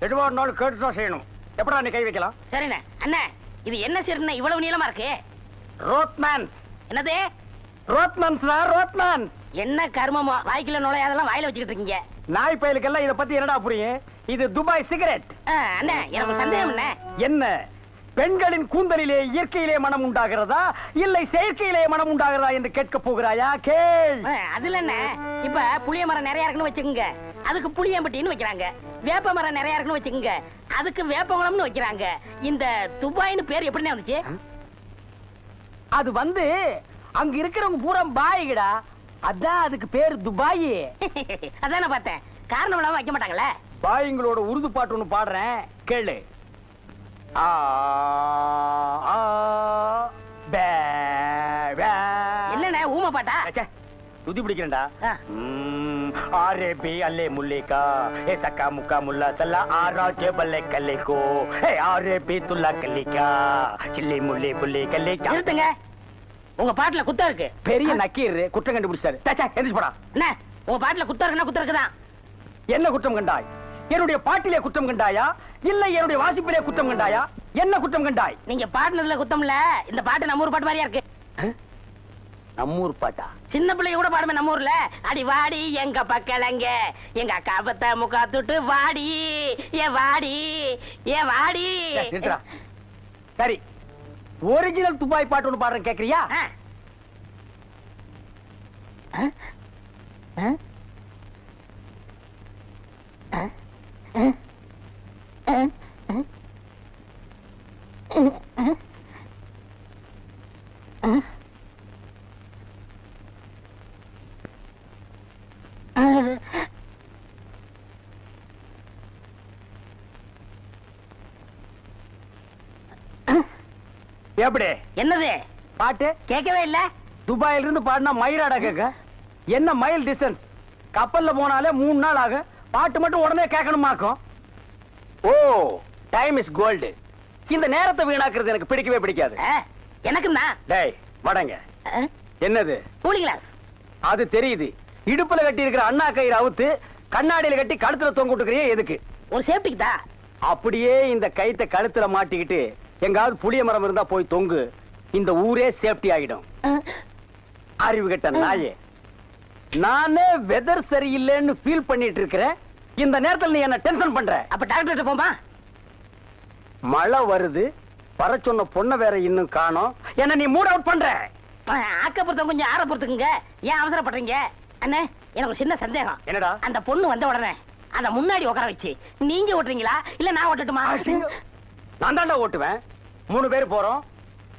எதுவா இருந்தாலும் கேட்டுதான் செய்யணும். எப்படா நீ கை வைக்கலாம்? சரிண்ணே. அண்ணா இது என்ன சீர்ண்ணே இவ்வளவு நீளமா இருக்கு? ரோத்மேன். என்னது? ரோத்மன்ஸ் தான், ரோத்மேன். என்ன கர்மமோ, வாய்க்குள்ள நுழையாதெல்லாம் வாயில வச்சுக்கிட்டு இருக்கீங்க. நாய் பயலுக்கெல்லாம் இத பத்தி என்னடா புரியும்? இது துபாய் சிகரெட். அண்ணா எனக்கு சந்தேகம் என்ன? என்ன பெண்களின் கூந்தலிலே இயற்கையிலே மனம் உண்டாகிறதா இல்லை செயற்கையிலே மனம் உண்டாகிறதா என்று கேட்க போகிறாயா? கேள். அதுல என்ன, இப்ப புளிய மரம் நிறைய இருக்குன்னு வச்சுக்கோங்க, அதுக்கு புளியம்பட்டின்னு வைக்கிறாங்க. வேப்ப மரம் நிறைய இருக்குன்னு வச்சுக்கோங்க, அதுக்கு வேப்பகுளம்னு வைக்கிறாங்க. இந்த துபாய்னு பேர் எப்படின்னு வந்துச்சு? அது வந்து அங்க இருக்கிறவங்க பூரா பாய்கடா, அதான் அதுக்கு பேர் துபாய். அதான் பார்த்தேன். காரணம் இல்லாம வைக்க மாட்டாங்களே. பாய்ங்களோட உருது பாட்டு ஒண்ணு பாடுறேன், கேளு. என்னண்ணே ஊமை பாட்டா? துதி பிடிக்கிறேன்டா. ஆரேபி அல்லே முல்லேகா ஏ சக்கா முக்கா முல்லா சல்லா ஆராஜே பல்லே கல்லேகோ ஏ ஆரேபி துல்லா கல்லிகா சில்லி முல்லி புல்லி கல்லிகா. நிறுத்துங்க, உங்க பாட்டுல குத்தம் இருக்கு. பெரிய நக்கீர் குற்றம் கண்டுபிடிச்சாரு. எந்திரிச்சு போடா. என்ன உங்க பாட்டுல குத்தம் இருக்குன்னா குத்தம் இருக்குதான். என்ன குற்றம் கண்டாய்? என்னுடைய பாட்டிலே குற்றம் கண்டாயா இல்லை என்னுடைய வாசிப்பிலே குற்றம் கண்டாயா? என்ன குற்றம் கண்டாய்? நீங்க பாட்டுனதுல குத்தம் இல்ல. இந்த பாட்டு நம்ம ஊர் பாட்டு மாதிரியா இருக்கு. நம்மூர் பாட்டா? சின்ன பிள்ளைங்க கூட பாடுமே நம்ம ஊர்ல. அடி வாடி எங்க பக்கலங்க எங்க அக்கா பத்த முக்கா துட்டு வாடி ஏ வாடி ஏ வாடி. சரி, ஒரிஜினல் துபாய் பாட்டு ஒண்ணு பாடுறேன், கேக்குறியா? எப்படி? என்னது பாட்டு கேட்கவே இல்ல. துபாயில இருந்து பாடினா மயிராடா கேட்க. என்ன மைல் டிஸ்டன்ஸ்? கப்பல்ல போனாலே 3 நாள் ஆகும். பாட்டு மட்டும் உடனே கேட்கணுமாக்கும். ஓ, டைம் இஸ் கோல்டு. இந்த நேரத்தை வீணாக்குறது எனக்கு பிடிக்கவே பிடிக்காது. எனக்குன்னா டேய் வடங்க. என்னது? கூலி கிளாஸ். அது தெரியுது. இடுப்புல கட்டி இருக்கிற அண்ணா கயிறு அவுத்து கண்ணாடியில கட்டி கழுத்துல தொங்க விட்டுக்கிறியே எதுக்கு? ஒரு சேஃப்டிக்கு தான். அப்படியே இந்த கயித்தை கழுத்துல மாட்டிக்கிட்டு எங்காவது புளிய மரம் இருந்தா போய் தொங்கு. இந்த ஊரே சேஃப்டி ஆகிடும். அறிவு கெட்ட நாயே, நானே வெதர் சரியில்லைன்னு ஃபீல் பண்ணிட்டு இருக்கிறேன். இந்த நேரத்தில் நீ என்ன டென்ஷன் பண்ற. அப்ப டாக்டர் போமா. மழை வருது, வர சொன்ன பொண்ணை வேற இன்னும் காணோம். என்ன நீ மூட் அவுட் பண்ற. ஆக்கப்புறத்த கொஞ்சம் ஆற பொறுத்துக்குங்க. ஏன் அவசரப்படுறீங்க? அண்ணே எனக்கு ஒரு சின்ன சந்தேகம். என்னடா? அந்த பொண்ணு வந்த உடனே அந்த முன்னாடி உட்கார வச்சு நீங்க ஓட்டுறீங்களா இல்ல நான் ஓட்டட்டுமா? நான் தாண்டா ஓட்டுவேன். 3 பேர் போறோம்.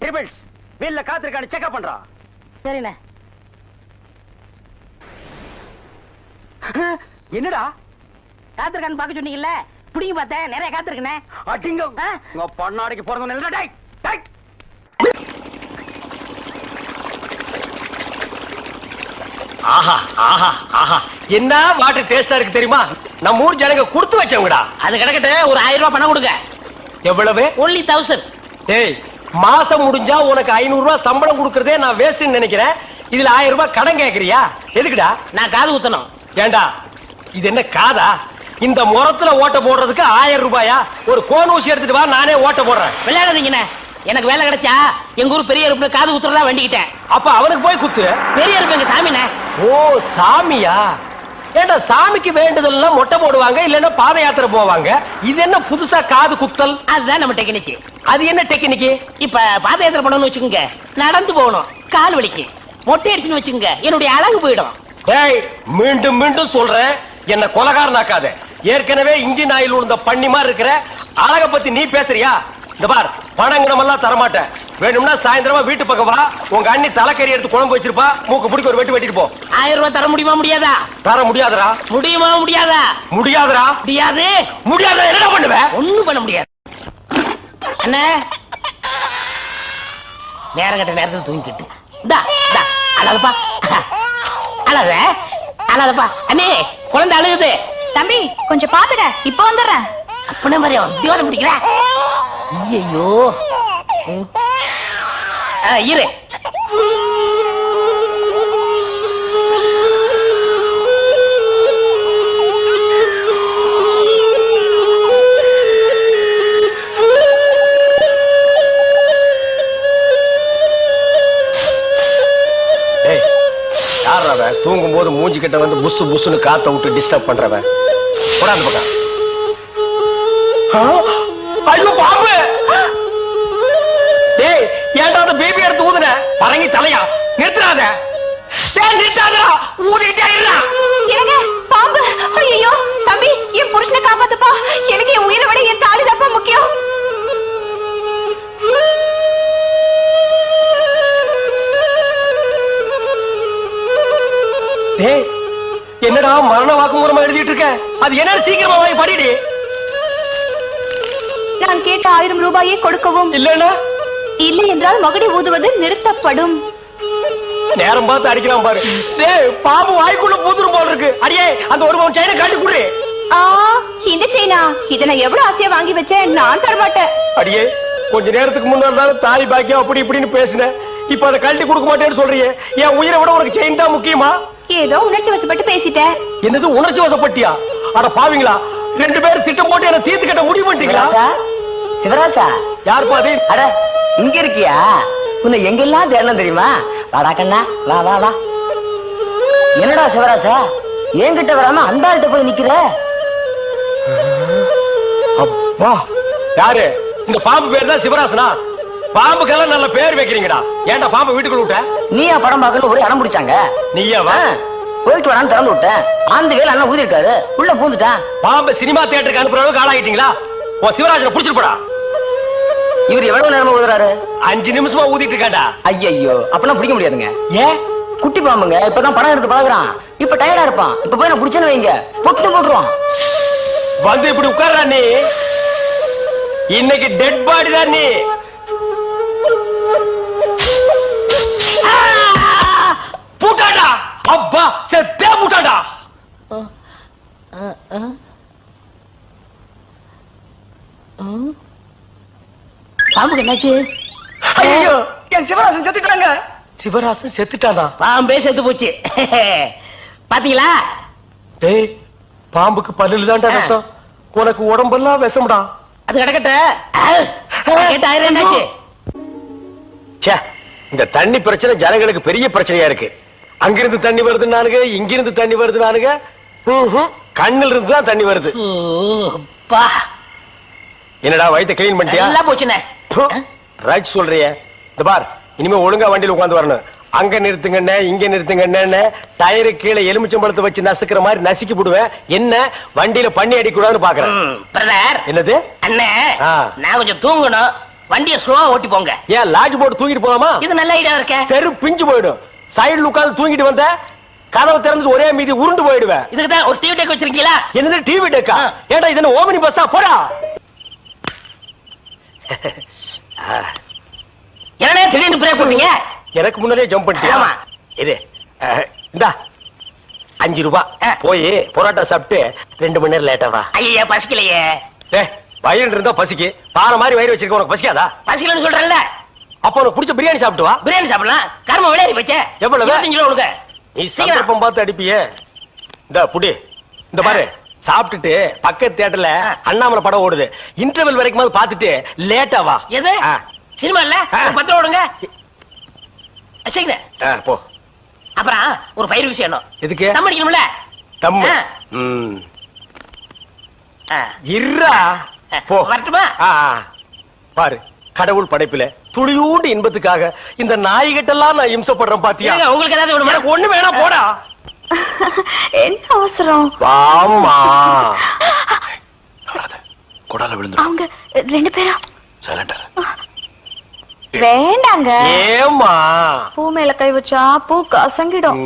ட்ரிபிள்ஸ் வீல்ல காத்திருக்கான்னு செக்அப் பண்றா. சரிண்ணே. என்னடா காத்திருக்கான்னு பாக்க சொன்னீங்கல்ல, புடிங்க பார்த்தேன். நிறைய காத்திருக்கனே. அடிங்க உங்க பொண்ணாடிக்கு பிறந்த. டேய் டேய், ஆஹா ஆஹா ஆஹா, என்ன வாட்டர் டேஸ்டா இருக்கு தெரியுமா? நம்ம ஊர் ஜனங்க கொடுத்து வச்சவங்கடா. அது கிடக்கட்டு. ஒரு 1000 ரூபாய் பணம் கொடுங்க. எவ்வளவு? only 1000. ஏய், மாசம் முடிஞ்சா உனக்கு 500 ரூபாய் சம்பளம் கொடுக்கறதே நான் வேஸ்ட்னு நினைக்கிறேன். இதுல 1000 ரூபாய் கடன் கேக்குறியா? எதுக்குடா? நான் காது குத்தணும். ஏண்டா இது என்ன காதா? இந்த முறத்துல ஓட்ட போடுறதுக்கு 1000 ரூபாயா? ஒரு கோன் ஊசி எடுத்துட்டு வா, நானே ஓட்ட போடுறேன். விளையாடாதீங்கண்ணே. எனக்கு வேலை கிடைச்சா எங்க ஊர் பெரிய அருப்புல காது குத்துறதா வேண்டிக்கிட்டேன். அப்ப அவனுக்கு போய் குத்து. பெரிய அருப்பு எங்க சாமிண்ணே. ஓ சாமியா? ஏண்டா சாமிக்கு வேண்டுதல்னா மொட்டை போடுவாங்க, இல்லன்னா பாத யாத்திரை போவாங்க. இது என்ன புதுசா காது குத்தல்? அதுதான் நம்ம டெக்னிக். அது என்ன டெக்னிக்? இப்ப பாத யாத்திரை பண்ணணும்னு வச்சுக்கோங்க, நடந்து போகணும், கால் வலிக்கு. மொட்டை அடிச்சுன்னு வச்சுக்கோங்க, என்னுடைய அழகு போயிடும். ஏய், மீண்டும் மீண்டும் சொல்றேன், என்ன கொலகாரனாக்காத. ஏற்கனவே இன்ஜின் ஆயில் உள்ள பண்ணி மாதிரி இருக்கிற. அழக பத்தி நீ பேசுறியா? இந்த பார், பணங்கனம் எல்லாம் தரமாட்டேன். வேணும்னா சாயந்தரமா வீட்டு பக்கம் வா. உங்க அண்ணி தலைக்கறி எடுத்து குழம்பு வச்சிருப்பா. மூக்கு பிடிக்க ஒரு வெட்டு வெட்டிட்டு போ. 1000 ரூபாய் தர முடியுமா முடியாதா? தர முடியாதரா? முடியுமா முடியாதா? முடியாதரா? முடியாது. முடியாத என்ன பண்ணுவேன்? ஒண்ணும் பண்ண முடியாது. அண்ணே நேரம் கட்ட நேரத்தில் தூங்கிக்கிட்டு அழகப்பா அழக அழகப்பா. அண்ணே குழந்தை அழுகுது. தம்பி கொஞ்சம் பாத்துக்க, இப்ப வந்துடுறேன். அப்பனே மாதிரி உத்தியோக பிடிக்கிற. ஐயோ இரு. தூங்கும் போது மூஞ்சி கிட்ட வந்து புசு புசுன்னு காத்த விட்டு டிஸ்டர்ப் பண்றவன் போடா அந்த பக்கம். ஐயோ பாம்பு! டேய் ஏன்டா அந்த பேபி எடுத்து ஊதுன? பரங்கி தலையா நிறுத்துறாத. டேய் நிறுத்தாதடா, ஊதிட்டே இருடா. என்னங்க பாம்பு! ஐயோ தம்பி, என் புருஷனை காப்பாத்துப்பா. எனக்கு என் உயிரை விட என் தாலி தான்ப்பா முக்கியம். டேய் என்னடா மரண வாக்குமூலமா எழுதிட்டு இருக்க? அது என்ன சீக்கிரமா வாங்கி படிடி. நான் கேட்ட 1000 ரூபாயை கொடுக்கவும். இல்லன்னா இல்லை என்றால் மகுடி ஊதுவது நிறுத்தப்படும். நேரம் பார்த்து அடிக்கலாம் பாரு. டேய் பாம்பு வாய்க்குள்ள பூதுரும் போல இருக்கு. அடியே அந்த ஒரு பவுன் செயினை காட்டி குடு. இந்த செயினா? இதை நான் எவ்வளவு ஆசையா வாங்கி வச்சேன், நான் தரமாட்டேன். அடியே கொஞ்ச நேரத்துக்கு முன்னாடி தாலி பாக்கியம் அப்படி இப்படின்னு பேசினேன். இப்ப அதை கழட்டி கொடுக்க மாட்டேன்னு சொல்றியே. என் உயிரை விட உனக்கு செயின் தான் முக்கியமா? ஏதோ உணர்ச்சி வசப்பட்டு பேசிட்டேன். என்னது உணர்ச்சி வசப்பட்டியா? அட பாவீங்களா, 2 பேரும் திட்டம் போட்டு என்ன தீர்த்து கட்ட முடிவு பண்ணிட்டீங்களா? சிவராசா, யார் பாதி? அட இங்க இருக்கியா? உன்னை எங்கெல்லாம் தேடணும் தெரியுமா? வாடா கண்ணா, வா வா வா. என்னடா சிவராசா, என்கிட்ட வராம அந்த ஆள்கிட்ட போய் நிக்கிற? அப்பா யாரு? இந்த பாம்பு பேர் தான் சிவராசனா? பாம்புக்கெல்லாம் நல்ல பேர் வைக்கிறீங்கடா. ஏன்டா பாம்பு வீட்டுக்குள்ள விட்ட? நீயா படம் பார்க்கணும் ஒரே இடம் பிடிச்சாங்க. நீயாவா? போயிட்டு வரான்னு திறந்து விட்டேன். அந்த வேலை அண்ணன் ஊதி இருக்காரு, உள்ள பூந்துட்டான். பாம்பு சினிமா தியேட்டருக்கு அனுப்புற அளவுக்கு ஆளாயிட்டீங்களா? ஓ சிவராஜனை புடிச்சிட்டு போடா. இவர் எவ்வளவு நேரமா ஊதுறாரு? 5 நிமிஷமா ஊதிட்டு இருக்காண்டா. ஐயோ அப்பெல்லாம் பிடிக்க முடியாதுங்க. ஏன்? குட்டி பாம்புங்க, இப்பதான் படம் எடுத்து பழகுறான். இப்ப டயர்டா இருப்பான். இப்ப போய் நான் பிடிச்சேன்னு வைங்க, பொட்டு போட்டுருவான். வந்து இப்படி உட்கார்றா நீ. இன்னைக்கு டெட் பாடி தான் நீ. பூட்டாடா. அப்பா செத்தே பூட்டாடா. பாம்புக்கு என்னாச்சு? ஐயோ என் சிவராசன் செத்துட்டாங்க. சிவராசன் செத்துட்டானா? பாம்பே செத்து போச்சு. பாத்தீங்களா? டேய் பாம்புக்கு பல்லுல தான்டா விஷம். உனக்கு உடம்பெல்லாம் விஷம்டா. அது கிடக்கட்ட. கேட்ட 1000 என்னாச்சு? ச்சே, இந்த தண்ணி பிரச்சனை ஜனங்களுக்கு பெரிய பிரச்சனையா இருக்கு. அங்கிருந்து தண்ணி வருது நானுங்க, இங்கிருந்து தண்ணி வருது நானுங்க. கண்ணில் இருந்து தான் தண்ணி வருது. என்னடா வயித்தை கிளீன் பண்ணிட்டியா? எல்லாம் போச்சுனே. ரைட் சொல்றியே. இந்த பார், இனிமே ஒழுங்கா வண்டியில உட்கார்ந்து வரணும். அங்க நிறுத்துங்கண்ணே, இங்க நிறுத்துங்கண்ணே. டயரு கீழே எலுமிச்சம்பழத்தை வச்சு நசுக்கிற மாதிரி நசுக்கி விடுவேன். என்ன வண்டியில பண்ணி அடிக்கூடாதுன்னு பாக்குறேன். பிரதர், என்னது அண்ணே, ஆ. நான் கொஞ்சம் தூங்கணும். வண்டியை ஸ்லோவா ஓட்டி போங்க. ஏன் லாட்ஜ் போட்டு தூங்கிட்டு போலாமா? இது நல்ல ஐடியா இருக்க. செரு பிஞ்சு போயிடும். சைடுல உட்கார்ந்து தூங்கிட்டு வந்த கதவை திறந்து ஒரே மீதி உருண்டு போயிடுவேன். இதுக்கு தான் ஒரு டிவி டெக் வச்சிருக்கீங்களா? என்னது டிவி டெக்கா? ஏடா இது என்ன ஓமினி பஸ்ஸா? போடா. என்னடா திடீர்னு பிரேக் போட்டீங்க? எனக்கு முன்னாடியே ஜம்ப் பண்ணிட்டியா? ஆமா. இது இந்தா 5 ரூபாய். போய் பொரோட்டா சாப்பிட்டு 2 மணி நேரம் லேட்டா வா. ஐயா பசிக்கலையே. வயிறு இருந்தா பசிக்கு. பாறை மாதிரி வயிறு வச்சிருக்க உனக்கு பசிக்காதா? பசிக்கலன்னு சொல்றேன்ல. அப்ப உனக்கு பிடிச்ச பிரியாணி சாப்பிட்டு வா. பிரியாணி சாப்பிடலாம். கர்ம விளையாடி போச்சே. எவ்வளவு? 25 ரூபா கொடுங்க. நீ சந்தர்ப்பம் பார்த்து அடிப்பியே. இந்த புடி. இந்த பாரு, சாப்பிட்டுட்டு பக்கத்து தியேட்டர்ல அண்ணாமலை படம் ஓடுது. இன்டர்வல் வரைக்கும் பார்த்துட்டு லேட்டா வா. எது? சினிமா இல்ல? 10 ரூபா கொடுங்க. சீக்கிரம் போ. அப்புறம் ஒரு பயிர் விஷயம் வேணும். எதுக்கு? தம் அடிக்கணும்ல. தம்மு. இருடா. போ. வரட்டுமா? பாரு, கடவுள் படைப்பில துளியூண்டு இன்பத்துக்காக இந்த நாய்கிட்டெல்லாம் நான் இம்சப்படுறேன் பாத்தியா? ஏங்க, உங்களுக்கு ஏதாவது வேணுமா? எனக்கு ஒண்ணு வேணா, போடா. என்ன அவசரம்? வாம்மா. கொடால விழுந்து. அவங்க 2 பேரும் சைலண்டா. வேண்டாங்க. ஏம்மா? பூ மேல கை வச்சா பூ கசங்கிடும்.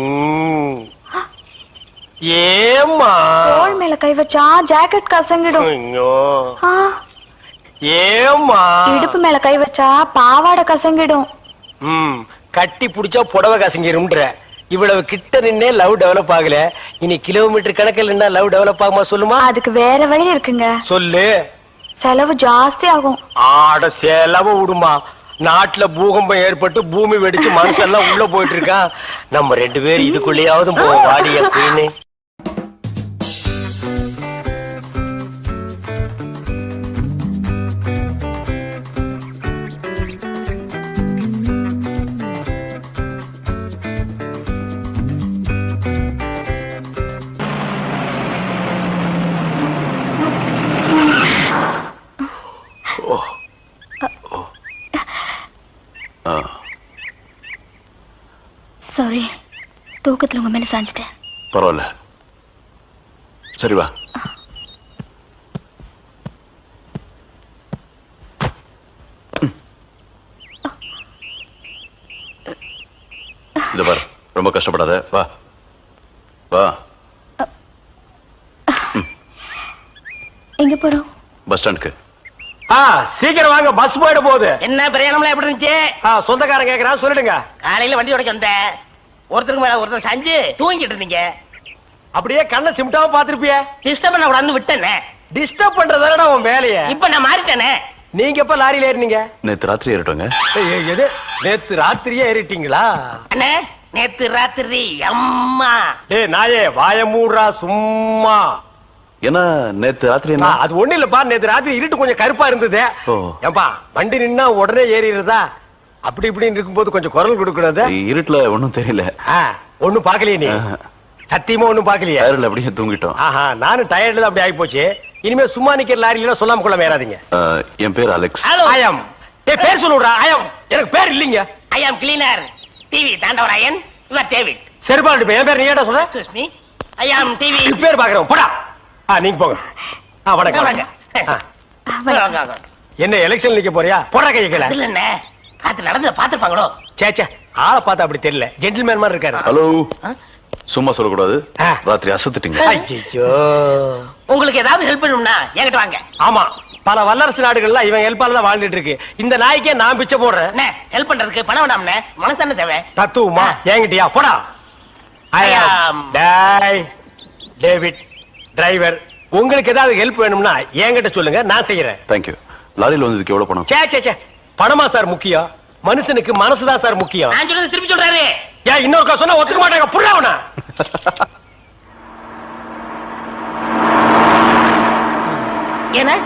ஏம்மா? தோள் மேல கை வச்சா ஜாக்கெட் கசங்கிடும். ஐயோ. ஆ, ஏம்மா? இடுப்பு மேல கை வச்சா பாவாடை கசங்கிடும். கட்டி புடிச்சா புடவை கசங்கிரும்ன்ற. இவ்வளவு கிட்ட நின்னே லவ் டெவலப் ஆகல. இனி கிலோமீட்டர் கணக்கில் நின்னா லவ் டெவலப் ஆகுமா சொல்லுமா? அதுக்கு வேற வழி இருக்குங்க. சொல்லு. செலவு ஜாஸ்தி ஆகும். ஆட செலவு விடுமா. நாட்டுல பூகம்பம் ஏற்பட்டு பூமி வெடிச்சு மனுஷெல்லாம் உள்ள போயிட்டு இருக்கான். நம்ம 2 பேரும் இதுக்குள்ளேயாவது போவோம். வாடிய குயினு. தூக்கத்துல உங்க மேல சாஞ்சிட்டேன். பரவாயில்ல, சரி வா. இந்த பாரு, ரொம்ப கஷ்டப்படாத, வா வா. எங்க போறோம்? பஸ் ஸ்டாண்டுக்கு. சீக்கிரம் வாங்க, பஸ் போயிட போகுது. என்ன பிரயாணம்லாம் எப்படி இருந்துச்சு? சொந்தக்காரன் கேக்குறான், சொல்லிடுங்க. காலையில வண்டி உடைக்க வந்தேன். ஒருத்தருக்கு மேல ஒருத்தர் சாஞ்சு தூங்கிட்டு இருந்தீங்க. அப்படியே கண்ணை சிமிட்டாம பாத்திருப்பிய. டிஸ்டர்ப் பண்ண கூடாதுன்னு விட்டேனே. டிஸ்டர்ப் பண்றதானடா உன் வேலைய. இப்ப நான் மாறிட்டேனே. நீங்க எப்ப லாரியில ஏறினீங்க? நேத்து ராத்திரி ஏறிட்டோங்க. எது, நேத்து ராத்திரியே ஏறிட்டீங்களா? அண்ணே, நேத்து ராத்திரி அம்மா. டேய் நாயே, வாய மூடுறா சும்மா. ஏன்னா நேத்து ராத்திரி என்ன? அது ஒண்ணு இல்லப்பா, நேத்து ராத்திரி இருட்டு கொஞ்சம் கருப்பா இருந்தது. ஓ. ஏன்பா வண்டி நின்னா உடனே ஏறிடுறதா? அப்படி இப்படின்னு இருக்கும்போது கொஞ்சம் குரல் கொடுக்கறது. இருட்டுல ஒண்ணும் தெரியல. ஒண்ணும் பாக்கலையே நீ? சத்தியமா ஒண்ணும் பாக்கலையா? டயர்ல அப்படியே தூங்கிட்டோம். நானும் டயர்ட்ல தான் அப்படி ஆகி போச்சு. இனிமே சும்மா நிக்கிற லாரியில சொல்லாம கொள்ள மேறாதீங்க. என் பேர் அலெக்ஸ். ஹலோ. ஆயம். டேய் பேர் சொல்லுடா. ஆயம். எனக்கு பேர் இல்லீங்க. I am cleaner. TV Thandavarayan. Your David. செருபால் என் பேர் நீ ஏடா சொல்ற? Excuse me. I am TV. பேர் பாக்குறோம், போடா. நீங்க போங்க. வணக்கம். வாங்க. வாங்க. என்ன எலெக்ஷன் நிக்க போறியா? போடா கைய கீழ. இல்ல அண்ணே, ராத்திரி நடந்தத பாத்துப்பாங்களோ? சேச்சே, ஆளை பார்த்தா அப்படி தெரியல. ஜென்டில்மேன் மாதிரி இருக்காரு. ஹலோ, சும்மா சொல்லக்கூடாது. ராத்திரி அசத்துட்டீங்க. ஐயோ, உங்களுக்கு ஏதாவது ஹெல்ப் பண்ணணும்னா என்கிட்ட வாங்க. ஆமா, பல வல்லரசு நாடுகள்ல இவன் ஹெல்ப்பால தான் வாழ்ந்துட்டு இருக்கு. இந்த நாய்க்கே நான் பிச்சை போடுறேன். அண்ணே, ஹெல்ப் பண்றதுக்கு பணம் வேணாம்ண்ணே, மனசு தானே தேவை. தத்துவமா என்கிட்டயா? போடா. டேவிட் டிரைவர், உங்களுக்கு ஏதாவது ஹெல்ப் வேணும்னா என்கிட்ட சொல்லுங்க, நான் செய்யறேன். தேங்க்யூ. லாரியில் வந்ததுக்கு எவ்வளவு பணம்? சே பணமா சார் முக்கியம்? மனுஷனுக்கு மனசுதான் சார் முக்கியம். நான் சொல்றது திருப்பி சொல்றாரு. ஏன் இன்னொருக்கா சொன்னா ஒத்துக்க மாட்டாங்க, புரியவனா? ஏன்னா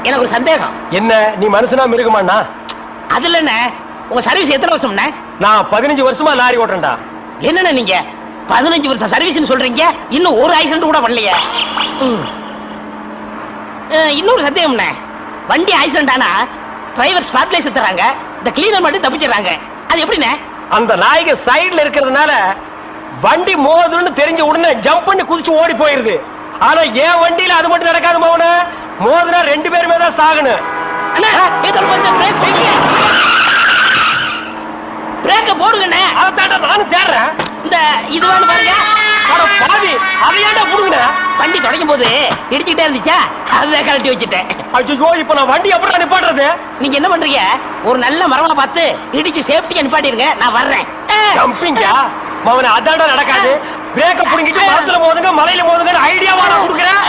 எனக்கு ஒரு சந்தேகம். என்ன, நீ மனுஷனா மிருகமாண்ணா? அதுல என்ன, உங்க சர்வீஸ் எத்தனை வருஷம்ண்ணே? நான் 15 வருஷமா லாரி ஓட்டுறேன்டா. என்னண்ணே நீங்க 15 வருஷம் சர்வீஸ் சொல்றீங்க, இன்னும் ஒரு ஆக்சிடென்ட் கூட பண்ணலையே. இன்னொரு சந்தேகம்ண்ணே, வண்டி ஆக்சிடென்ட் ஆனா டிரைவர் ஸ்பாட்லேயே செத்துறாங்க, இந்த கிளீனர் மட்டும் தப்பிச்சிடறாங்க. அது எப்படிண்ணே? அந்த நாய்க்கு சைடுல இருக்கிறதுனால வண்டி மோதுன்னு தெரிஞ்ச உடனே ஜம்ப் பண்ணி குதிச்சு ஓடி போயிருது. ஆனா என் வண்டியில அது மட்டும் நடக்காது மோன. மோதுனா 2 பேருமே தான் சாகணும். பிரேக்க போடுங்கண்ணே. அதான்டா நானும் தேடுறேன். இந்த இதுவான்னு பாருங்க. அட பாவி, அதையாண்டா புடுங்கற? வண்டி தொடங்கும் போது இடிச்சுக்கிட்டே இருந்துச்சா, அதை கழட்டி வச்சுட்டேன். ஐயோ, இப்ப நான் வண்டி எப்படி நிப்பாட்டுறது? நீங்க என்ன பண்றீங்க, ஒரு நல்ல மரமா பார்த்து இடிச்சு சேஃப்டியா நிப்பாட்டிருங்க, நான் வர்றேன். ஜம்பிங்கா மவனே, அதான்டா நடக்காது. பிரேக்க புடுங்கிட்டு மரத்துல மோதுங்க, மலையில மோதுங்கன்னு ஐடியாவா நான் கொடுக்குறேன்.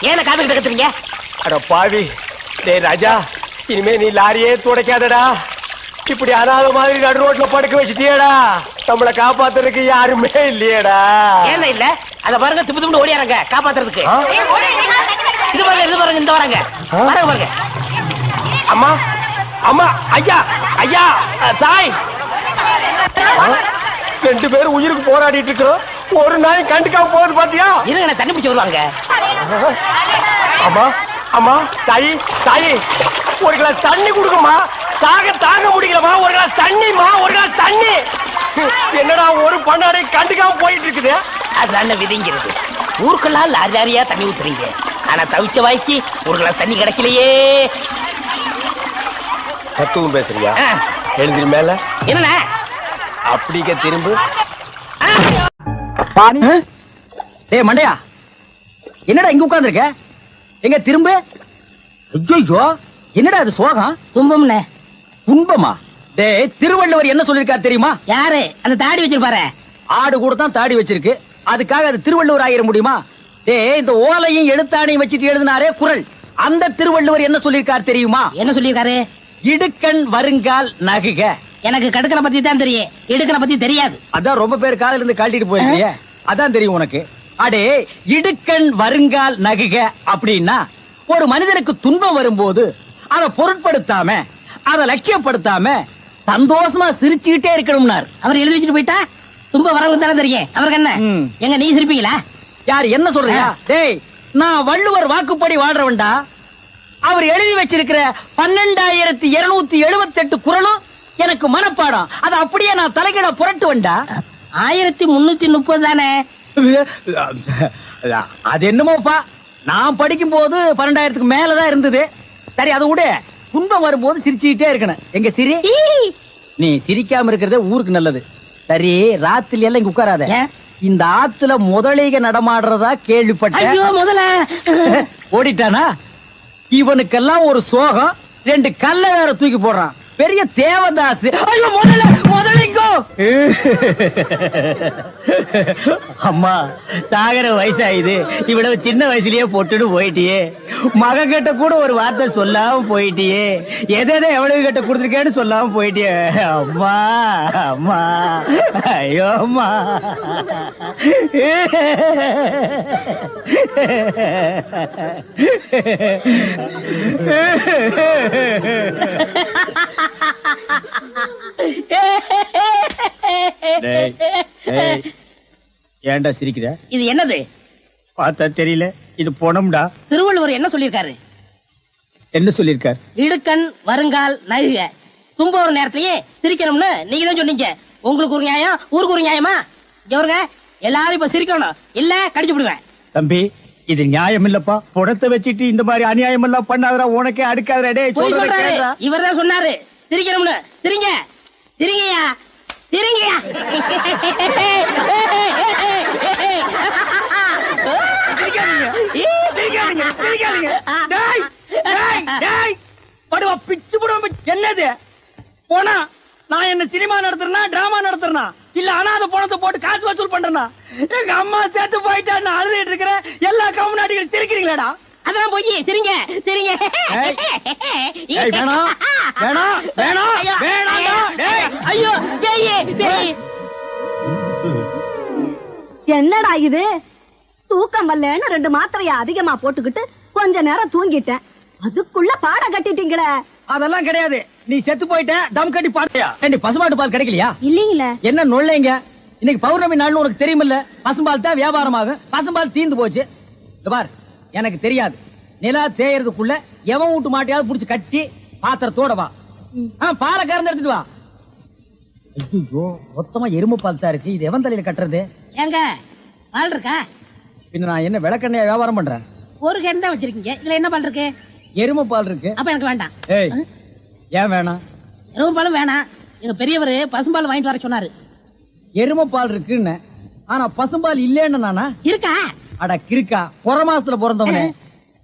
ஏன காதுகிட்ட கத்துறீங்க? அட பாவி, டேய் ராஜா, இனிமே நீ லாரியே துடைக்காதடா. இப்படி அனாத மாதிரி நடு ரோட்ல படுக்க வச்சுட்டியடா. நம்மளை காப்பாத்துறதுக்கு யாருமே இல்லையடா. ஏன் இல்ல, அத பாருங்க, திப்பு திப்பு ஓடியாரங்க காப்பாத்துறதுக்கு. இது பாருங்க, இது பாருங்க, இந்த வராங்க பாருங்க பாருங்க. அம்மா அம்மா, ஐயா ஐயா, தாய், 2 பேரும் உயிருக்கு போராடிட்டு இருக்கிறோம். ஒரு நாய் கண்டுக்காம போகுது பாத்தியா? இருங்க, தண்ணி பிடிச்சு வருவாங்க. அம்மா அம்மா, தாயி தாயி, ஒரு கிளாஸ் தண்ணி கொடுக்குமா? தாங்க முடியலமா, ஒரு கிளாஸ் தண்ணிமா, ஒரு கிளாஸ் தண்ணி. என்னடா ஒரு பண்ணாடை கண்டுக்காம போயிட்டு இருக்குது? அதுதான் விதிங்கிறது. ஊருக்கெல்லாம் லாரி லாரியா தண்ணி ஊத்துறீங்க, ஆனா தவிச்ச வாய்க்கு ஒரு கிளாஸ் தண்ணி கிடைக்கலையே. தத்துவம் பேசுறியா? எழுந்திரு மேல. என்ன அப்படிங்க திரும்ப. டேய் மண்டையா, என்னடா இங்க உட்கார்ந்து இருக்க? எங்க திரும்ப? ஐயோ, என்னடா அது சோகம்? துன்பம்னே. துன்பமா? டேய், திருவள்ளுவர் என்ன சொல்லிருக்காரு தெரியுமா? யாரு அந்த தாடி வச்சிருப்பாரு? ஆடு கூட தான் தாடி வச்சிருக்கு, அதுக்காக அது திருவள்ளுவர் ஆயிர முடியுமா? டேய், இந்த ஓலையும் எழுத்தாணையும் வச்சிட்டு எழுதினாரே குறள், அந்த திருவள்ளுவர் என்ன சொல்லிருக்காரு தெரியுமா? என்ன சொல்லிருக்காரு? இடுக்கண் வருங்கால் நகுக. எனக்கு கடுக்கனை பத்தி தான் தெரியும், இடுக்கனை பத்தி தெரியாது. அதான் ரொம்ப பேர் காலையில இருந்து காட்டிட்டு போயிருக்கீங்க, அதான் தெரியும் உனக்கு. அடே, இடுக்கண் வருங்கால் நகுக அப்படின்னா ஒரு மனிதனுக்கு துன்பம் வரும்போது அதை பொருட்படுத்தாம, அதை லட்சியப்படுத்தாம சந்தோஷமா சிரிச்சுக்கிட்டே இருக்கணும்னார். அவர் எழுதி வச்சுட்டு போயிட்டா துன்பம் வரவங்க தானே தெரியும், அவருக்கு என்ன? எங்க நீ சிரிப்பீங்களா? யார் என்ன சொல்றீங்க? டேய், நான் வள்ளுவர் வாக்குப்படி வாழ்றவன்டா. அவர் எழுதி வச்சிருக்கிற 12,278 குறளும் எனக்கு மனப்பாடம். அது அப்படியே நான் தலைகீழ புரட்டு வந்தா 1330 தானே. அது என்னமோப்பா, நான் படிக்கும் போது 12,000க்கு மேலதான் இருந்தது. சரி அது விட, துன்பம் வரும்போது சிரிச்சுக்கிட்டே இருக்கணும். எங்க சிரி, நீ சிரிக்காம இருக்கிறது ஊருக்கு நல்லது. சரி, ராத்திரி எல்லாம் இங்க உட்காராத. இந்த ஆத்துல முதலைக நடமாடுறதா கேள்விப்பட்டேன். ஐயோ முதல்ல ஓடிட்டானா? இவனுக்கெல்லாம் ஒரு சோகம், 2 கல்ல வேற தூக்கி போடுறான். பெரிய தேவதாஸ். ஐயோ முதலிங்கோ. அம்மா, சாகர வயசாயுது, இவ்வளவு சின்ன வயசுலயே போட்டுட்டு போயிட்டியே. மகன் கிட்ட கூட ஒரு வார்த்தை சொல்லாம போயிட்டியே. எதை எவ்வளவு கிட்ட கொடுத்துருக்கேன்னு சொல்லாம போயிட்டியே. அம்மா அம்மா, ஐயோ அம்மா. ஏன்டா சிரிக்கிற? இது என்னது? பார்த்தா தெரியல, இது பொணம்டா. திருவள்ளுவர் என்ன சொல்லிருக்காரு? என்ன சொல்லிருக்கார்? இடுக்கண் வருங்கால் நழுக. தும்ப ஒரு நேரத்திலேயே சிரிக்கணும்னு நீங்க தான் சொன்னீங்க. உங்களுக்கு ஒரு நியாயம், ஊருக்கு ஒரு நியாயமா? இவருங்க எல்லாரும் இப்ப சிரிக்கணும், இல்ல கடிச்சு விடுவேன். தம்பி, இது நியாயம் இல்லப்பா. புடத்தை வச்சிட்டு இந்த மாதிரி அநியாயம் எல்லாம் பண்ணாதடா, உனக்கே அடுக்காதடா. இவர் தான் சொன்னாரு சிரிக்கணும்னு. சிரிங்க சிரிங்கயா சிரிங்கயா. பிச்சு போடுவோம். என்னது போனா? நான் என்ன சினிமா நடத்துறேனா, டிராமா நடத்துறேனா, இல்ல அனாத பணத்தை போட்டு காசு வசூல் பண்றேனா? எங்க அம்மா சேர்த்து போயிட்டா நான் அழுதுட்டு இருக்கிறேன். எல்லா கம்முனாட்டிகளும் சிரிக்கிறீங்களாடா? அதெல்லாம் போய் சிரிங்க சிரிங்க. வேணாம் வேணாம் வேணாம் வேணாம். ஐயோ என்னடா இது? தூக்கம் வரலன்னு 2 மாத்திரைய அதிகமா போட்டுக்கிட்டு கொஞ்ச நேரம் தூங்கிட்டேன். அதுக்குள்ள பாட கட்டிட்டீங்களே. அதெல்லாம் கிடையாது. நீ செத்து போயிட்ட, டம் கட்டி பாத்தியா? பசுமாட்டு பால் கிடைக்கலையா? இல்லீங்களே. என்ன நொல்லைங்க? இன்னைக்கு பௌர்ணமி நாள்னு உனக்கு தெரியுமில்ல? பசும்பால் தான் வியாபாரமாகும். பசும்பால் தீந்து போச்சு. பார், எனக்கு தெரியாது. நிலா தேயறதுக்குள்ள எவன் வீட்டு மாட்டையாவது புடிச்சு கட்டி பாத்திரத்தோட வா. பாலை கறந்து எடுத்துட்டு வா. ஐயோ, மொத்தமா எருமை பால் தான் இருக்கு. இது எவன் தலையில கட்டுறது? ஏங்க பால் இருக்கா? பின்ன நான் என்ன விளக்கெண்ணையா வியாபாரம் பண்றேன்? ஒரு கேன் தான் வச்சிருக்கீங்க, இதுல என்ன பால் இருக்கு? எருமை பால் இருக்கு. அப்ப எனக்கு வேண்டாம். ஏய், ஏன் வேணாம்? எருமை பாலும் வேணாம். எங்க பெரியவர் பசும்பால் வாங்கிட்டு வர சொன்னாரு. எருமை பால் இருக்குன்னு, ஆனா பசும்பால் இல்லேன்னு நானா? இருக்கா? அட கிறுக்கா, புற மாசத்துல பிறந்தவனே,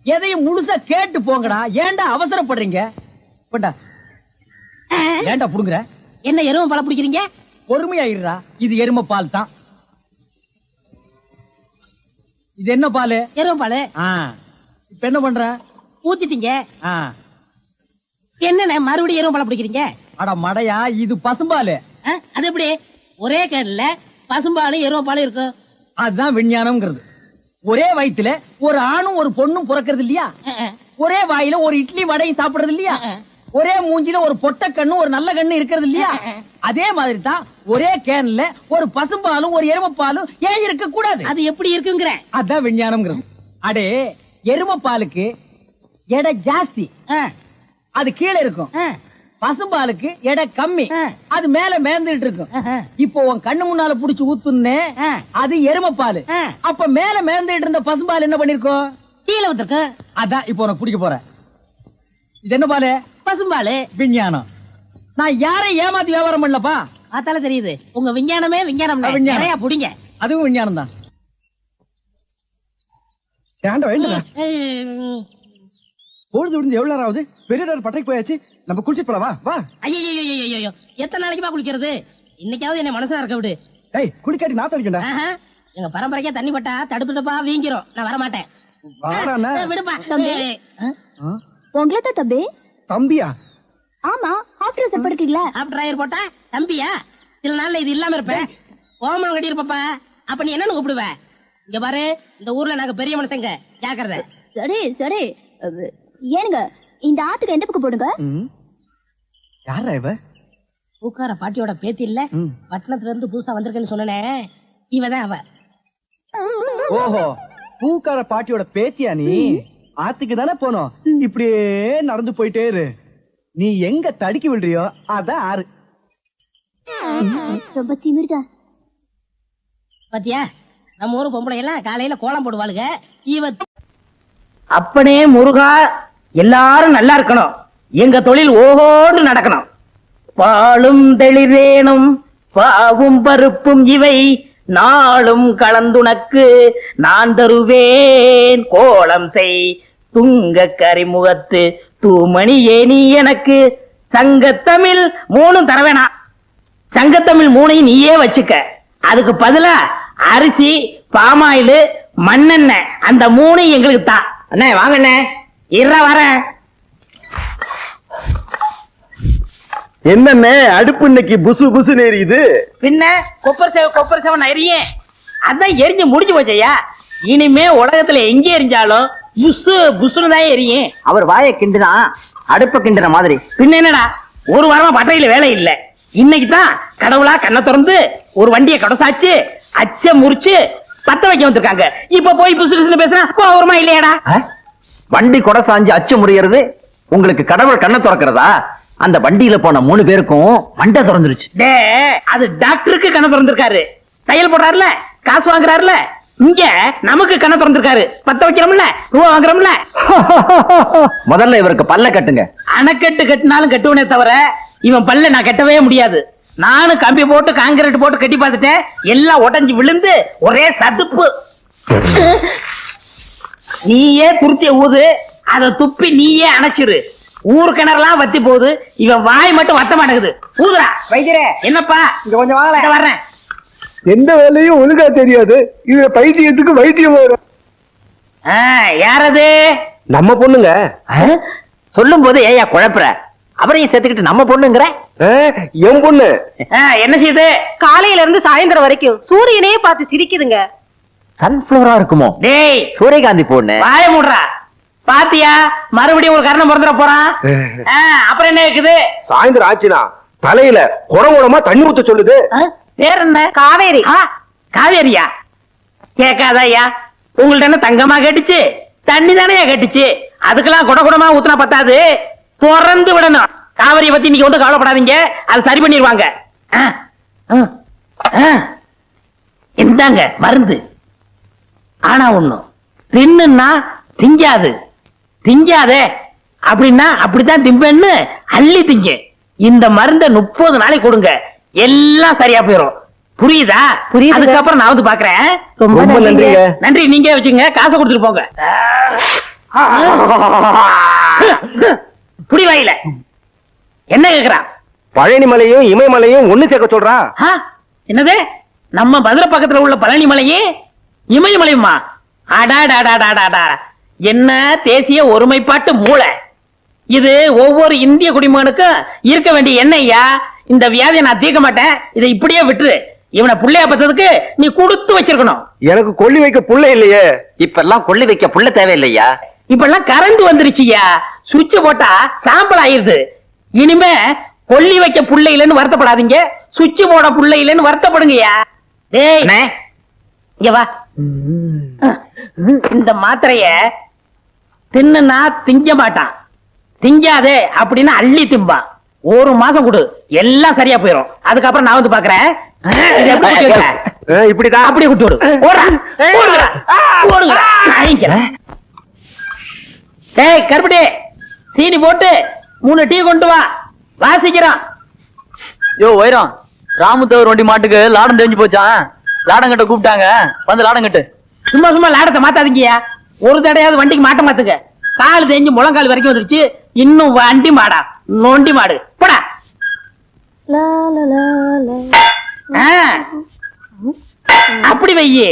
எதையும் முழுசா கேட்டு போங்கடா. ஏன்டா அவசரப்படுறீங்க? போண்டா. ஏன்டா புடுங்குற? என்ன எருமை பால் பிடிக்கிறீங்க? பொறுமையாயிடுறா. இது எருமை பால் தான். இது என்ன பால்? எருமை பால். இப்ப என்ன பண்ற? ஊத்திட்டீங்க. என்ன மறுபடியும் எருமை பால் பிடிக்கிறீங்க? அட மடையா, இது பசும்பால். அது எப்படி ஒரே கேன்ல பசும்பாலும் எருமை பாலும் இருக்கும்? அதுதான் விஞ்ஞானம்ங்கிறது. ஒரே வயித்துல ஒரு ஆணும் ஒரு பொண்ணும் பிறக்கிறது இல்லையா? ஒரே வாயில ஒரு இட்லி வடையும் சாப்பிடுறது இல்லையா? ஒரே மூஞ்சில ஒரு பொட்ட கண்ணு ஒரு நல்ல கண்ணு இருக்கிறது இல்லையா? அதே மாதிரி தான் ஒரே கேன்ல ஒரு பசும்பாலும் ஒரு எருமைப்பாலும் ஏன் இருக்க கூடாது? அது எப்படி இருக்குங்கிற? அதான் விஞ்ஞானம்ங்கிறது. அடே, எருமைப்பாலுக்கு எடை ஜாஸ்தி, அது கீழே இருக்கும். பசும்பாலுக்கு எடை கம்மி, அது மேல மேந்துட்டு இருக்கும். இப்போ உன் கண்ணு முன்னால புடிச்சு ஊத்துன்னு, அது எருமைப்பாலு. அப்ப மேல மேந்துட்டு இருந்த பசும்பால் என்ன பண்ணிருக்கோம்? கீழே வந்துருக்கு. அதான் இப்போ உனக்கு பிடிக்க போற. இது என்ன பாலு? பசும்பாலு. விஞ்ஞானம். நான் யாரை ஏமாத்தி வியாபாரம் பண்ணலப்பா. அதால தெரியுது உங்க விஞ்ஞானமே விஞ்ஞானம். நிறைய புடிங்க. அதுவும் விஞ்ஞானம் தான். பொழுது விடுந்து எவ்வளவு நேரம் ஆகுது? பெரிய பட்டைக்கு போயாச்சு. நம்ம குளிச்சு போலவா? வா. ஐயோ, எத்தனை நாளைக்குமா குளிக்கிறது? இன்னைக்காவது என்ன மனசா இருக்க விடு. குளிக்காட்டி நான் தடிக்கண்டா. எங்க பரம்பரைக்கே தண்ணி பட்டா தடுப்பு தப்பா வீங்கிரும். நான் வர மாட்டேன். விடுப்பா. உங்களை தான் தம்பி. தம்பியா? ஆமா, ஹாஃப் ட்ரெஸ் படுக்கீங்களா? ஹாஃப் டிரைவர் போட்டா தம்பியா? சில நாள்ல இது இல்லாம இருப்பேன். ஓமனம் கட்டி இருப்பா. அப்ப நீ என்னன்னு கூப்பிடுவ? இங்க பாரு, இந்த ஊர்ல நாங்க பெரிய மனுஷங்க, ஜாக்கிரதை. சரி சரி. ஏனுங்க, இந்த ஆத்துக்கு எந்த பக்கம் போடுங்க? யாரா இவ? பூக்கார பாட்டியோட பேத்தி இல்ல, பட்டணத்துல இருந்து புதுசா வந்திருக்கேன்னு சொன்னனே, இவதான் அவ. ஓஹோ, பூக்கார பாட்டியோட பேத்தியா நீ? ஆத்துக்கு தானே போனோம். இப்படியே நடந்து போயிட்டே இரு. நீ எங்க தடுக்கி விடுறியோ அதான் ஆறு. ரொம்ப திமிர்தான். பாத்தியா நம்ம ஊரு பொம்பளை எல்லாம் காலையில கோலம் போடுவாளுங்க. அப்பனே முருகா, எல்லாரும் நல்லா இருக்கணும். எங்க தொழில் ஓஹோன்னு நடக்கணும். பாலும் தெளிவேனும் பாவும் பருப்பும் இவை நாளும் கலந்துனக்கு நான் தருவேன். கோலம் செய் துங்க கரிமுகத்து தூமணியே நீ எனக்கு. சங்கத்தமிழ் 3 தர வேணாம். சங்கத்தமிழ் 3 நீயே வச்சுக்க. அதுக்கு பதிலா அரிசி, பாமாயில், மண்ணெண்ணெய் அந்த 3 எங்களுக்கு தான். அண்ணே வாங்கண்ணே, வரேன். என்னண்ணே அடுப்பு இன்னைக்கு புசு புசு எரியுது? பின்ன கொப்பர் சேவன் எரியும். அதான் எரிஞ்சு முடிஞ்சு போச்சையா. இனிமே உலகத்துல எங்க எரிஞ்சாலும் புசு புசுன்னு தான் எரியும். அவர் வாயை கிண்டுனா அடுப்ப கிண்டுன மாதிரி. பின்ன என்னடா, ஒரு வாரமா பட்டையில வேலை இல்ல. இன்னைக்கு தான் கடவுளா கண்ணை திறந்து ஒரு வண்டியை கடசாச்சு அச்ச முறிச்சு பத்த வைக்க வந்திருக்காங்க. இப்ப போய் புசு புசுன்னு பேசுறா கோவமா இல்லையாடா? வண்டி கொடை சாஞ்சு அச்சு முறியறது உங்களுக்கு கடவுள் கண்ணை திறக்கிறதா? அந்த வண்டியில போன 3 பேருக்கும் மண்டை திறந்துருச்சு. அது டாக்டருக்கு கண்ணை திறந்திருக்காரு. தையல் போடுறாருல, காசு வாங்குறாருல. இங்க நமக்கு கண்ணை திறந்திருக்காரு. பத்த வைக்கிறோம்ல, ரூபா வாங்குறோம்ல. முதல்ல இவருக்கு பல்ல கட்டுங்க. அணைக்கட்டு கட்டினாலும் கட்டுவனே தவிர இவன் பல்ல நான் கட்டவே முடியாது. நானும் கம்பி போட்டு காங்கிரீட் போட்டு கட்டி பார்த்துட்டேன். எல்லாம் உடைஞ்சு விழுந்து ஒரே சதுப்பு. நீயே துருத்திய ஊது, அதை துப்பி நீயே அணைச்சிரு. ஊர் கிணறுலாம் வத்தி போகுது, இவன் வாய் மட்டும் வத்த மாட்டேங்குது. ஊதுரா வைத்தியரே. என்னப்பா இங்க கொஞ்சம் வாங்க, வர்றேன். எந்த வேலையும் ஒழுங்கா தெரியாது. இது பைத்தியத்துக்கு வைத்தியம் வரும். யாரது? நம்ம பொண்ணுங்க. சொல்லும் போது ஏயா குழப்புற? அவரையும் சேர்த்துக்கிட்டு நம்ம பொண்ணுங்கிற? என் பொண்ணு. என்ன செய்யுது? காலையில இருந்து சாயந்தரம் வரைக்கும் சூரியனையே பார்த்து சிரிக்குதுங்க. சன்ஃபிளவரா இருக்குமோ? டேய் சூரியகாந்தி பொண்ணு. வாய மூடுறா. பாத்தியா, மறுபடியும் ஒரு கரணம் பிறந்துட போறான். அப்புறம் என்ன இருக்குது? சாயந்தரம் ஆச்சுனா தலையில குடமா தண்ணி ஊத்த சொல்லுது. பேர் என்ன? காவேரி. காவேரியா? கேட்காதயா, உங்கள்ட்ட என்ன தங்கமா கேட்டுச்சு? தண்ணி தானே கேட்டுச்சு. அதுக்கெல்லாம் குடமா ஊத்துனா பத்தாது, திறந்து விடணும். காவிரியை பத்தி நீங்க வந்து கவலைப்படாதீங்க, அது சரி பண்ணிடுவாங்க. இந்தாங்க மருந்து. ஆனா ஒண்ணும், தின்னுன்னா திங்காது. திங்காதே அப்படின்னா அப்படித்தான் திம்பேன்னு அள்ளி திங்க. இந்த மருந்த 30 நாளைக்கு கொடுங்க, எல்லாம் சரியா போயிடும். புரியுதா? புரியுது. அதுக்கப்புறம் நான் வந்து பாக்குறேன். ரொம்ப நன்றிங்க. நன்றி, நீங்க வச்சுங்க, காசை கொடுத்துட்டு போங்க. புடி வாயில என்ன கேக்குறான்? பழனி மலையும் இமயமலையும் ஒண்ணு சேர்க்க சொல்றான். என்னது? நம்ம மதுரை பக்கத்துல உள்ள பழனி மலையே இமயமலையுமா? அடாடாடாடாடா, என்ன தேசிய ஒருமைப்பாட்டு மூளை இது! ஒவ்வொரு இந்திய குடிமகனுக்கும் இருக்க வேண்டிய எண்ணெய்யா. இந்த வியாதியை நான் தீர்க்க மாட்டேன், இதை இப்படியே விட்டுரு. இவனை புள்ளையா பத்ததுக்கு நீ கொடுத்து வச்சிருக்கணும். எனக்கு கொள்ளி வைக்க புள்ள இல்லையே. இப்ப எல்லாம் கொள்ளி வைக்க புள்ள தேவையில்லையா? இப்ப எல்லாம் கரண்ட் வந்துருச்சுயா. சுவிட்ச் போட்டா சாம்பல் ஆயிருது. இனிமே கொல்லி வைக்க புள்ள இல்லைன்னு வருத்தப்படாதீங்க, சுவிட்ச் போட புள்ள இல்லைன்னு வருத்தப்படுங்கய்யா. டேய் இங்க வா. இந்த மாத்திரைய தின்னுனா திங்க மாட்டான். திங்காதே அப்படின்னா அள்ளி திம்பான். 1 மாசம் கொடு, எல்லாம் சரியா போயிடும். அதுக்கப்புறம் நான் வந்து பாக்குறேன். இப்படிதான் அப்படியே குட்டி விடு. டேய் கருப்பட்டி, சீனி போட்டு 3 டீ கொண்டு வா, வாசிக்கிறான். யோ வைரம், ராமுத்தவர் வண்டி மாட்டுக்கு லாடம் தெரிஞ்சு போச்சான். லாடங்கிட்ட கூப்பிட்டாங்க, வந்து லாடங்கிட்டு. சும்மா சும்மா லாடத்தை மாத்தாதீங்கயா. ஒரு தடையாவது வண்டிக்கு மாட்ட மாத்துங்க. கால் தேஞ்சு முழங்கால் வரைக்கும் வந்துருச்சு, இன்னும் வண்டி மாடா நோண்டி மாடு போடா. அப்படி வையி,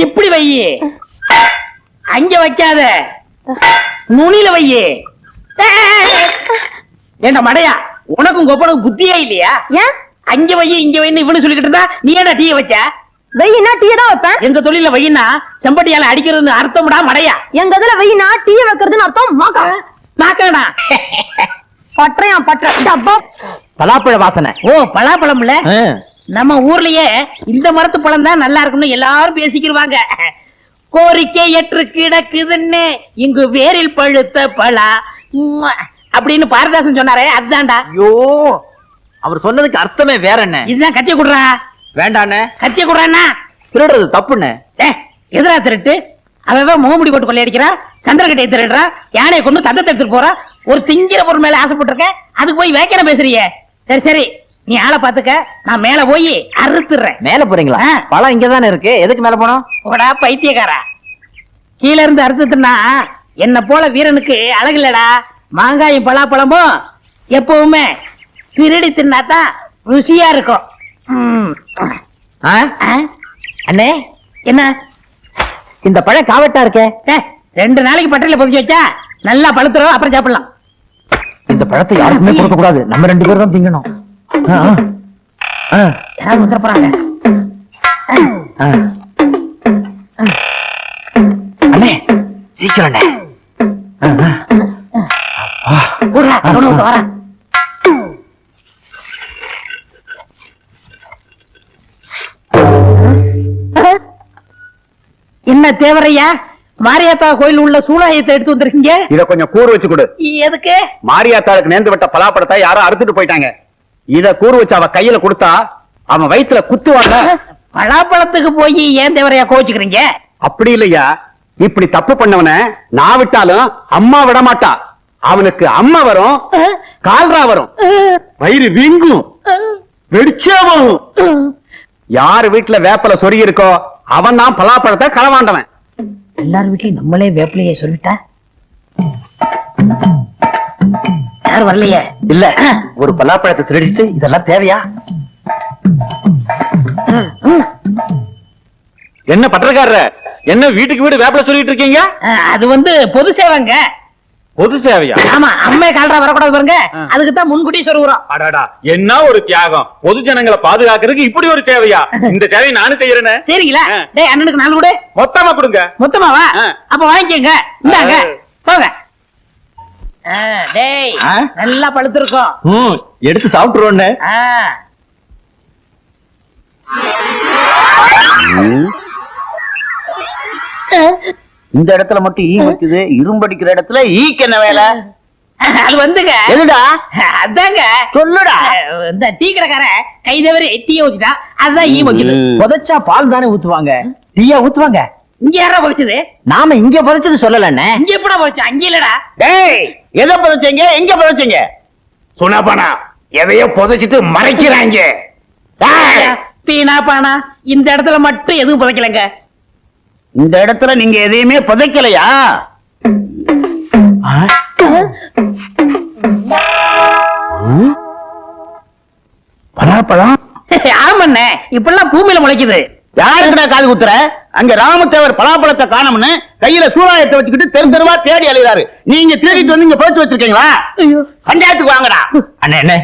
இப்படி வையி, அங்க வைக்காத, நுனியில வையி. ஏண்டா மடையா, உனக்கும் கொப்பனுக்கு புத்தியே இல்லையா? ஏன் அங்க வையி இங்க வைன்னு இவனு சொல்லிக்கிட்டு இருந்தா நீ ஏடா டீ வச்ச? வெயினா டீ தான் வைப்பேன். எங்க தொழில வையினா செம்பட்டியால அடிக்கிறதுன்னு அர்த்தம்டா மடையா. எங்க இதுல வெயினா டீ வைக்கிறதுன்னு அர்த்தம். மாக்கா மாக்கடா பற்றையா பற்ற டப்பா. பலாப்பழ வாசனை. ஓ பலாப்பழம்ல. நம்ம ஊர்லயே இந்த மரத்து பழம் தான் நல்லா இருக்குன்னு எல்லாரும் பேசிக்கிருவாங்க. கோரிக்கை ஏற்று கிடக்குதுன்னு இங்கு வேரில் பழுத்த பலா அப்படின்னு பாரதாசன் சொன்னாரே அதுதான்டா. ஐயோ, அவர் சொன்னதுக்கு அர்த்தமே வேற என்ன? இதுதான் கத்திய குடுறா. வேண்டாண்ணே, கத்திய குடுறான்னா திருடுறது தப்புண்ணே. எதிரா திருட்டு அவன் முகமுடி போட்டு கொள்ளையடிக்கிறா, சந்திரகட்டையை திருடுறா, யானையை கொண்டு தந்தத்தை எடுத்துட்டு போறா. ஒரு திங்கிற பொருள் மேல ஆசைப்பட்டிருக்க, அதுக்கு போய் வேக்கன பேசுறிய. சரி சரி, நீ ஆளை பாத்துக்க, நான் மேல போய் அறுத்துறேன். மேல போறீங்களா? பழம் இங்கதானே இருக்கு, எதுக்கு மேல போனோம்? போடா பைத்தியக்காரா, கீழ இருந்து அறுத்துட்டுனா என்ன போல வீரனுக்கு அழகு இல்லடா. மாங்காயும் பலாப்பழமும் எப்பவுமே திருடி தின்னாதான் ருசியா இருக்கும். அண்ணே, என்ன இந்த பழம் காவட்டா இருக்கே? 2 நாளைக்கு பட்டையில பொதிச்சு வச்சா நல்லா பழுத்துறோம், அப்புறம் சாப்பிடலாம். இந்த பழத்தை யாருக்குமே கொடுக்க கூடாது, நம்ம 2 பேரும் தான் திங்கணும். யாராவது வந்துட போறாங்க. அண்ணே சீக்கிரம் அண்ணே. வர என்ன தேவரையா, மாரியாத்தா கோயில் உள்ள சூழாயத்தை எடுத்து வந்திருக்கீங்க. இத கொஞ்சம் கூறு வச்சு கொடு. எதுக்கு? மாரியாத்தாளுக்கு நேர்ந்து விட்ட பலாப்பழத்தை யாரோ அறுத்துட்டு போயிட்டாங்க. இத கூறு வச்சு அவ கையில கொடுத்தா அவன் வயித்துல குத்துவாங்க. பலாப்பழத்துக்கு போய் ஏன் தேவரையா கோச்சுக்கிறீங்க? அப்படி இல்லையா, இப்படி தப்பு பண்ணவன நான் விட்டாலும் அம்மா விட மாட்டா. அவனுக்கு அம்மா வரும், கால்ரா வரும், வயிறு வீங்கும், வெடிச்சாவும். யாரு வீட்டுல வேப்பல சொருகி இருக்கோ அவன் தான் பலாப்பழத்தை களவாண்டவன். எல்லாரும் வீட்லயும் நம்மளே வேப்பிலையே சொல்லிட்டா யாரும் வரலையே. இல்ல, ஒரு பலாப்பழத்தை திருடிட்டு இதெல்லாம் தேவையா? என்ன பட்டக்காரர, என்ன வீட்டுக்கு வீடு வேப்பல சொல்லிட்டு இருக்கீங்க? அது பொது சேவைங்க. பொது சேவையா? ஆமா, அம்மே கால்ரா வரக்கூடாது பாருங்க, அதுக்கு தான் முன்கூட்டி சொல்லுறோம். அடாடா, என்ன ஒரு தியாகம்! பொது ஜனங்களை பாதுகாக்கிறதுக்கு இப்படி ஒரு சேவையா? இந்த சேவையை நானும் செய்யறேன். சரிங்களா? டேய், அண்ணனுக்கு 4 கொடு. மொத்தமா கொடுங்க. மொத்தமாவா? அப்ப வாங்கிக்கங்க, இந்தாங்க போங்க. டேய், நல்லா பழுத்திருக்கும், எடுத்து சாப்பிட்டுருவோம். இந்த இடத்துல மட்டும் ஈ வைக்குது, இரும்படிக்கிற இடத்துல ஈக்கு என்ன வேலை? அது எதுடா? அதாங்க சொல்லுடா. இந்த டீ கடைக்காரன் கை தவறி டீயை ஊத்திட்டா, அதுதான் ஈ வைக்குது. புதைச்சா பால் தானே ஊத்துவாங்க, டீயா ஊத்துவாங்க? இங்க யாரா பொறிச்சது? நாம இங்க பொதைச்சது சொல்லலண்ணே. இங்க எப்படா பொறிச்சா? அங்க இல்லடா. டேய், எதை புதைச்சீங்க, எங்க புதைச்சீங்க? சுனாபானா எதையோ புதைச்சிட்டு மறைக்கிறாங்க. பீனா பானா, இந்த இடத்துல மட்டும் எதுவும் புதைக்கலங்க. இந்த இடத்துல நீங்க எதையுமே புதைக்கலையா? பலாப்பழம்? ஆமாண்ணே, இப்பெல்லாம் பூமியில முளைக்குது. யாருக்குடா காது குத்துற? அங்க ராமத்தேவர் பலாப்பழத்தை காணோம்னு கையில சூறாயத்தை வச்சுக்கிட்டு தெரு தெருவா தேடி அலைகிறாரு. நீங்க தேடிட்டு வந்து இங்க போச்சு வச்சிருக்கீங்களா? பஞ்சாயத்துக்கு வாங்கடா. அண்ணே, என்ன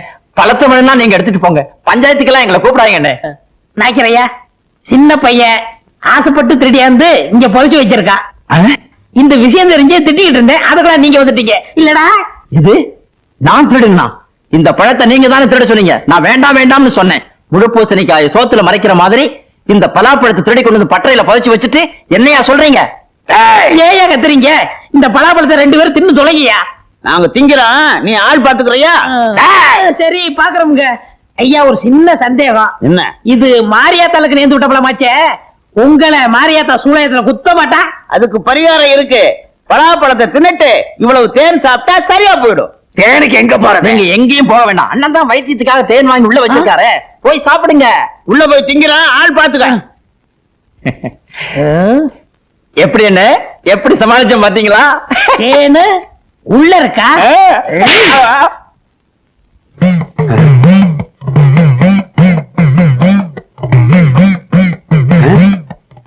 பழத்தை வேணும்னா நீங்க எடுத்துட்டு போங்க, பஞ்சாயத்துக்கெல்லாம் எங்களை கூப்பிடாங்க. அண்ணே நாய்க்கிறையா, சின்ன பையன் ஆசைப்பட்டு திருடியாந்து இங்க பொழைச்சு வச்சிருக்கா. இந்த விஷயம் தெரிஞ்சே திட்டிக்கிட்டு இருந்தேன், அதுக்கெல்லாம் நீங்க வந்துட்டீங்க இல்லடா. இது நான் திருடுனா? இந்த பழத்தை நீங்க தானே திருட சொன்னீங்க, நான் வேண்டாம் வேண்டாம்னு சொன்னேன். முழுப்பூசணிக்காய சோத்துல மறைக்கிற மாதிரி இந்த பலாப்பழத்தை திருடி கொண்டு வந்து பட்டறையில புதைச்சு வச்சுட்டு என்னையா சொல்றீங்க? ஏயா கத்துறீங்க? இந்த பலாப்பழத்தை 2 பேரும் தின்னு தொலைங்கயா. நாங்க திங்கிறோம், நீ ஆள் பாத்துக்கிறியா? சரி பாக்குறோம்ங்க. ஐயா, ஒரு சின்ன சந்தேகம். என்ன? இது மாரியாத்தாளுக்கு நேர்ந்து விட்ட பழமாச்சே, உங்களை மாரியாத்தா சூளையத்துல குத்த மாட்டா? அதுக்கு பரிகாரம் இருக்கு. பலாப்பழத்தை தின்னுட்டு இவ்வளவு தேன் சாப்பிட்டா சரியா போயிடும். தேனுக்கு எங்க போற? நீங்க எங்கேயும் போக வேண்டாம், அண்ணன் தான் வைத்தியத்துக்காக தேன் வாங்கி உள்ள வச்சிருக்காரு, போய் சாப்பிடுங்க. உள்ள போய் திங்கிறான், ஆள் பாத்துக்க. எப்படி என்ன, எப்படி சமாளிச்சோம் பாத்தீங்களா? தேனு உள்ள இருக்கா?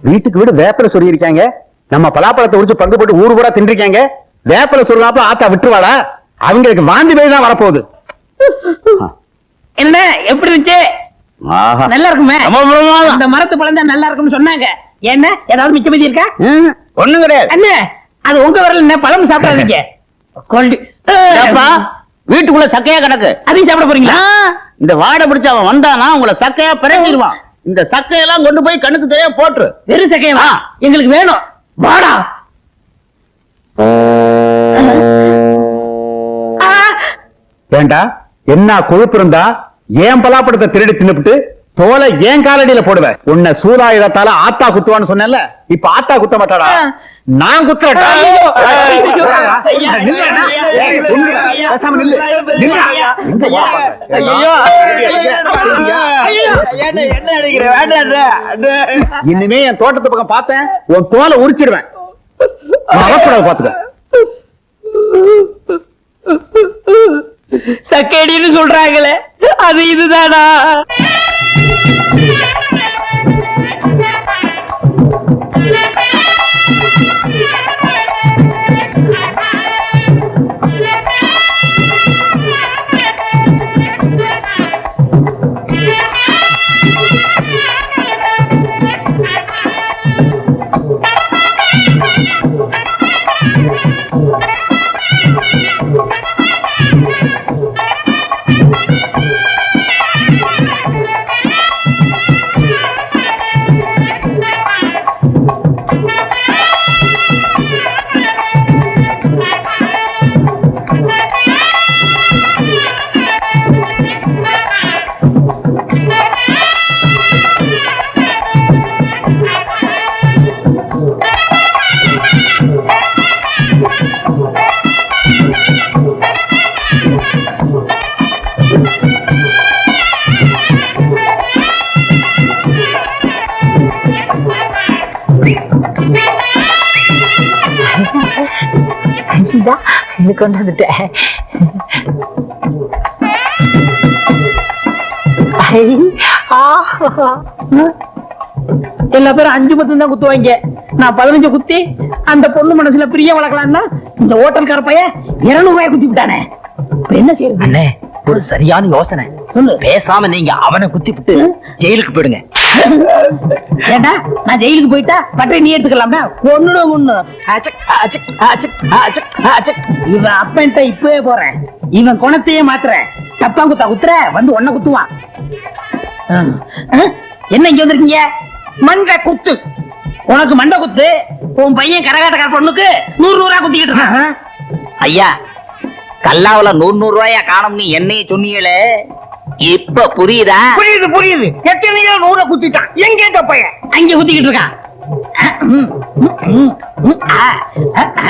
வீட்டுக்கு வீடு வேப்பல சொல்லி இருக்காங்க. நம்ம பலாப்பழத்தை உரிச்சு பங்கு போட்டு ஊரு கூட தின்றிருக்காங்க. வேப்பல சொல்லாப்ப ஆத்தா விட்டுருவாளா? அவங்களுக்கு வாந்தி பேய் தான் வரப்போகுது. என்ன எப்படி இருந்துச்சு? நல்லா இருக்குமே. இந்த மரத்து பழம் தான் நல்லா இருக்கும்னு சொன்னாங்க. என்ன ஏதாவது மிச்ச மீதி இருக்கா? ஒண்ணும் கிடையாது. அண்ணே, அது உங்க வரல, என்ன பழம் சாப்பிடாதீங்க. வீட்டுக்குள்ள சக்கையா கிடக்கு, அதையும் சாப்பிட போறீங்களா? இந்த வாடை பிடிச்ச அவன் வந்தானா உங்களை சக்கையா பிறங்கிடுவான். இந்த சக்கையெல்லாம் கொண்டு போய் கண்ணுக்கு தெரியாம போட்டுரு. வெறும் சக்கையவா? எங்களுக்கு வேணும். வாடா. ஏண்டா என்ன கொழுப்பு இருந்தா ஏன் பலாப்படத்தை திருடி தின்னுபிட்டு தோலை ஏன் காலடியில போடுவேன். உன்னை சூதாயுதத்தால ஆத்தா குத்துவான்னு சொன்னேன்ல, இப்ப ஆத்தா குத்த மாட்டாடா, நான் குத்துறேன்டா. பேசாம நில்லு. இனிமே என் தோட்டத்து பக்கம் பார்த்தேன் உன் தோலை உரிச்சிடுவேன். வரக்கூடாது பாத்துக்க. சக்கேடின்னு சொல்றாங்களே அது இதுதானா? கொண்டு வந்துட்டேன். எல்லா பேரும் 5 10 தான் குத்துவாங்க. நான் 15 குத்தி அந்த பொண்ணு மனசுல பிரிய வளர்க்கலாம்னா இந்த ஹோட்டல்கார பையன் 200 ரூபாய் குத்தி விட்டானே. என்ன செய்யறது? அண்ணே, ஒரு சரியான யோசனை. சொல்லு. பேசாம நீங்க அவனை குத்தி விட்டு ஜெயிலுக்கு போயிடுங்க. ஏண்டா நான் ஜெயிலுக்கு போயிட்டா பட்டை நீ எடுத்துக்கலாம்டா. ஒண்ணு இவன் அப்பன்ட்ட இப்பவே போறேன். இவன் குணத்தையே மாத்துறேன். தப்பா குத்தா குத்துற வந்து ஒன்ன குத்துவான். என்ன இங்க வந்திருக்கீங்க? மண்டை குத்து. உனக்கு மண்டை குத்து. உன் பையன் கரகாட்டக்கார பொண்ணுக்கு 100 ரூபாய் குத்திக்கிட்டு இருக்கான். ஐயா, கல்லாவுல 100 ரூபாயா காணும் நீ என்னைய சொன்னீங்களே, இப்ப புரியுதா? புரியுது புரியுது. எத்தனையோ 100 குத்திட்டான். எங்க பையன் அங்க குத்திக்கிட்டு இருக்கான்.